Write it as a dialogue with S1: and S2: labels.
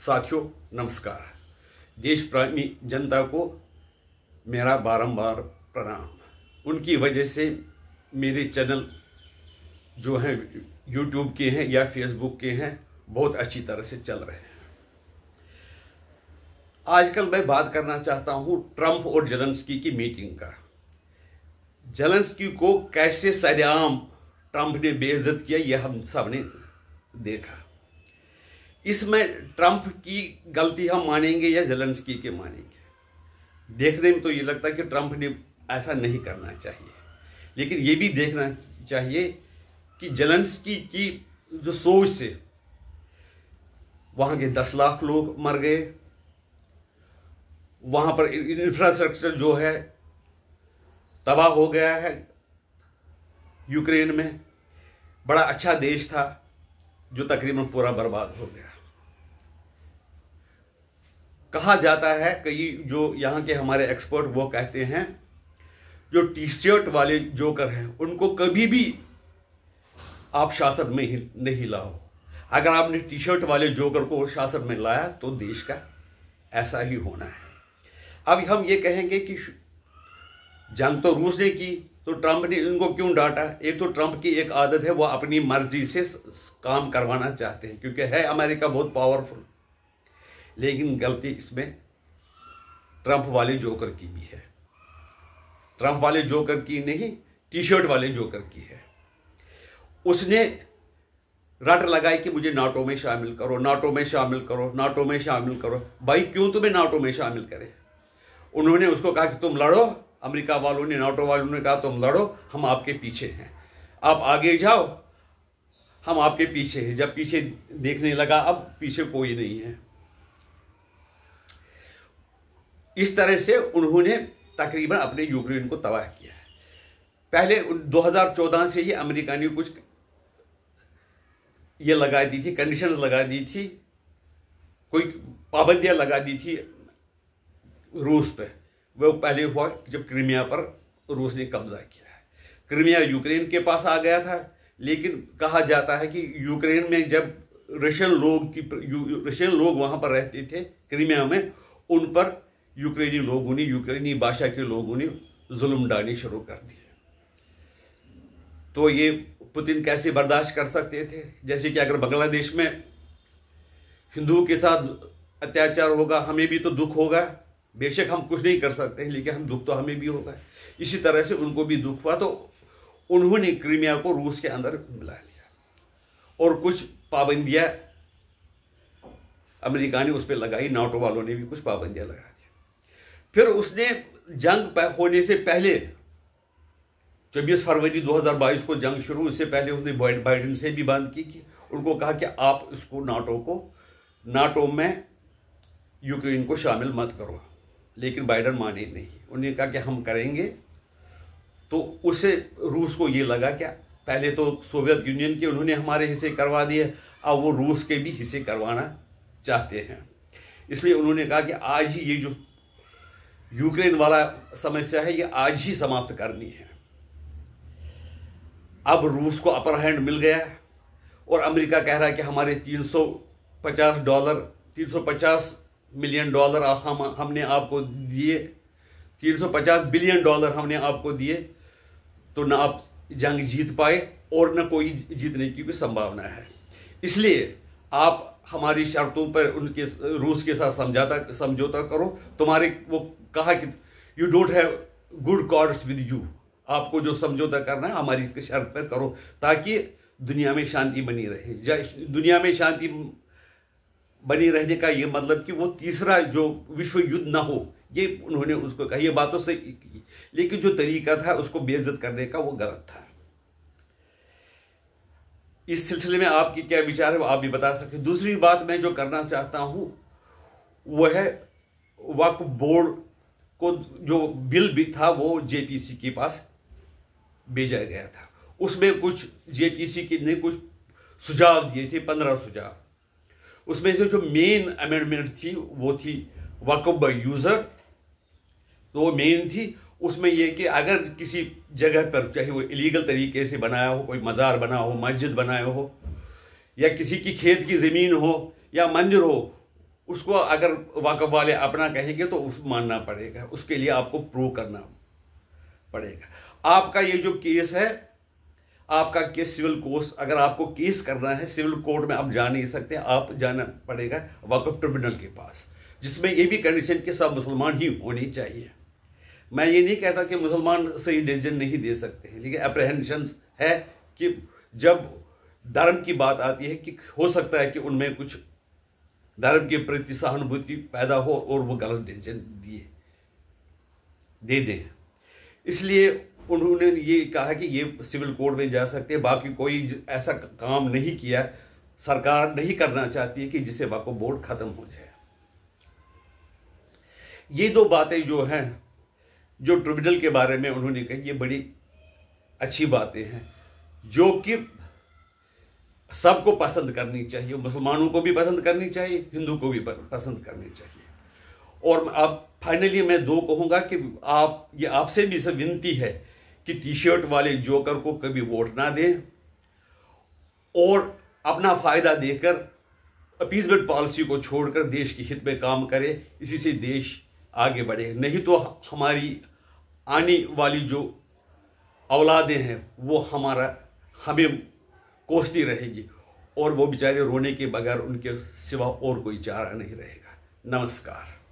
S1: साथियों नमस्कार। देश प्रेमी जनता को मेरा बारंबार प्रणाम। उनकी वजह से मेरे चैनल जो हैं यूट्यूब के हैं या फेसबुक के हैं बहुत अच्छी तरह से चल रहे हैं। आजकल मैं बात करना चाहता हूं ट्रंप और जेलेंस्की की मीटिंग का। जेलेंस्की को कैसे सरेआम ट्रंप ने बेइज्जत किया यह हम सब ने देखा। इसमें ट्रंप की गलती हम मानेंगे या जेलेंस्की के मानेंगे? देखने में तो ये लगता है कि ट्रंप ने ऐसा नहीं करना चाहिए, लेकिन ये भी देखना चाहिए कि जेलेंस्की की जो सोच से वहां के 10 लाख लोग मर गए, वहां पर इंफ्रास्ट्रक्चर जो है तबाह हो गया है। यूक्रेन में बड़ा अच्छा देश था जो तकरीबन पूरा बर्बाद हो गया। कहा जाता है कि जो यहाँ के हमारे एक्सपर्ट वो कहते हैं जो टी शर्ट वाले जोकर हैं उनको कभी भी आप शासन में ही नहीं लाओ। अगर आपने टी शर्ट वाले जोकर को शासन में लाया तो देश का ऐसा ही होना है। अब हम ये कहेंगे कि जंग तो रूस ने की तो ट्रंप ने इनको क्यों डांटा? एक तो ट्रंप की एक आदत है, वो अपनी मर्जी से काम करवाना चाहते हैं क्योंकि है अमेरिका बहुत पावरफुल। लेकिन गलती इसमें ट्रंप वाले जोकर की भी है। ट्रंप वाले जोकर की नहीं, टी शर्ट वाले जोकर की है। उसने रट लगाई कि मुझे नाटो में शामिल करो, नाटो में शामिल करो, नाटो में शामिल करो। भाई क्यों तुम्हें नाटो में शामिल करें? उन्होंने उसको कहा कि तुम लड़ो। अमेरिका वालों ने, नाटो वालों ने कहा तुम लड़ो, हम आपके पीछे हैं, आप आगे जाओ, हम आपके पीछे हैं। जब पीछे देखने लगा अब पीछे कोई नहीं है। इस तरह से उन्होंने तकरीबन अपने यूक्रेन को तबाह किया है। पहले 2014 से ही अमेरिका ने कुछ ये लगा दी थी, कंडीशंस लगा दी थी, कोई पाबंदियां लगा दी थी रूस पे। वो पहले हुआ जब क्रीमिया पर रूस ने कब्जा किया है। क्रीमिया यूक्रेन के पास आ गया था, लेकिन कहा जाता है कि यूक्रेन में जब रशियन लोग वहां पर रहते थे क्रीमिया में, उन पर यूक्रेनी लोगों ने, यूक्रेनी भाषा के लोगों ने जुल्म डालने शुरू कर दिए। तो ये पुतिन कैसे बर्दाश्त कर सकते थे? जैसे कि अगर बांग्लादेश में हिंदुओं के साथ अत्याचार होगा, हमें भी तो दुख होगा। बेशक हम कुछ नहीं कर सकते हैं, लेकिन हम दुख तो हमें भी होगा। इसी तरह से उनको भी दुख हुआ, तो उन्होंने क्रीमिया को रूस के अंदर मिला लिया और कुछ पाबंदियां अमेरिका ने उस पर लगाई, नाटो वालों ने भी कुछ पाबंदियां लगा दी। फिर उसने जंग होने से पहले 24 फरवरी 2022 को जंग शुरू, उससे पहले उसने बाइडेन से भी बात की कि उनको कहा कि आप इसको नाटो में यूक्रेन को शामिल मत करो। लेकिन बाइडेन माने नहीं। उन्होंने कहा कि हम करेंगे। तो उससे रूस को ये लगा कि पहले तो सोवियत यूनियन के उन्होंने हमारे हिस्से करवा दिए, अब वो रूस के भी हिस्से करवाना चाहते हैं। इसलिए उन्होंने कहा कि आज ही ये जो यूक्रेन वाला समस्या है ये आज ही समाप्त करनी है। अब रूस को अपर हैंड मिल गया और अमेरिका कह रहा है कि हमारे 350 मिलियन डॉलर हमने आपको दिए, 350 बिलियन डॉलर हमने आपको दिए, तो ना आप जंग जीत पाए और ना कोई जीतने की भी संभावना है। इसलिए आप हमारी शर्तों पर उनके रूस के साथ समझौता करो। तुम्हारे वो कहा कि you don't have good cards with you, आपको जो समझौता करना है हमारी शर्त पर करो, ताकि दुनिया में शांति बनी रहे। दुनिया में शांति बनी रहने का ये मतलब कि वो तीसरा जो विश्व युद्ध ना हो, ये उन्होंने उसको कहा। ये बातों से की, लेकिन जो तरीका था उसको बेइज्जत करने का वो गलत था। इस सिलसिले में आपकी क्या विचार है वो आप भी बता सकते। दूसरी बात मैं जो करना चाहता हूं वो है वक्फ बोर्ड को जो बिल भी था वो जेपीसी के पास भेजा गया था। उसमें कुछ जेपीसी ने कुछ सुझाव दिए थे, 15 सुझाव। उसमें से जो मेन अमेंडमेंट थी वो थी वक्फ बाय यूजर। तो वो मेन थी। उसमें यह कि अगर किसी जगह पर, चाहे वो इलीगल तरीके से बनाया हो, कोई मज़ार बना हो, मस्जिद बनाया हो, या किसी की खेत की ज़मीन हो या मंदिर हो, उसको अगर वक्फ वाले अपना कहेंगे तो उस मानना पड़ेगा, उसके लिए आपको प्रूव करना पड़ेगा। आपका ये जो केस है, आपका केस सिविल कोर्स, अगर आपको केस करना है सिविल कोर्ट में आप जा नहीं सकते, आप जाना पड़ेगा वक्फ ट्रिब्यूनल के पास, जिसमें ये भी कंडीशन कि सब मुसलमान ही होनी चाहिए। मैं ये नहीं कहता कि मुसलमान सही डिसीजन नहीं दे सकते हैं, लेकिन अप्रहेंशंस है कि जब धर्म की बात आती है कि हो सकता है कि उनमें कुछ धर्म के प्रति सहानुभूति पैदा हो और वो गलत डिसीजन दे दें। इसलिए उन्होंने ये कहा कि ये सिविल कोर्ट में जा सकते हैं, बाकी कोई ऐसा काम नहीं किया, सरकार नहीं करना चाहती है कि जिससे वक्फ बोर्ड खत्म हो जाए। ये दो बातें जो हैं, जो ट्रिब्यूनल के बारे में उन्होंने कही, ये बड़ी अच्छी बातें हैं जो कि सबको पसंद करनी चाहिए, मुसलमानों को भी पसंद करनी चाहिए, हिंदू को भी पसंद करनी चाहिए। और अब फाइनली मैं दो कहूँगा कि ये आपसे भी सब विनती है कि टी शर्ट वाले जोकर को कभी वोट ना दें और अपना फायदा देकर अपीसमेंट पॉलिसी को छोड़कर देश के हित में काम करें, इसी से देश आगे बढ़े। नहीं तो हमारी आने वाली जो औलादें हैं वो हमें कोसती रहेगी और वो बेचारे रोने के बगैर उनके सिवा और कोई चारा नहीं रहेगा। नमस्कार।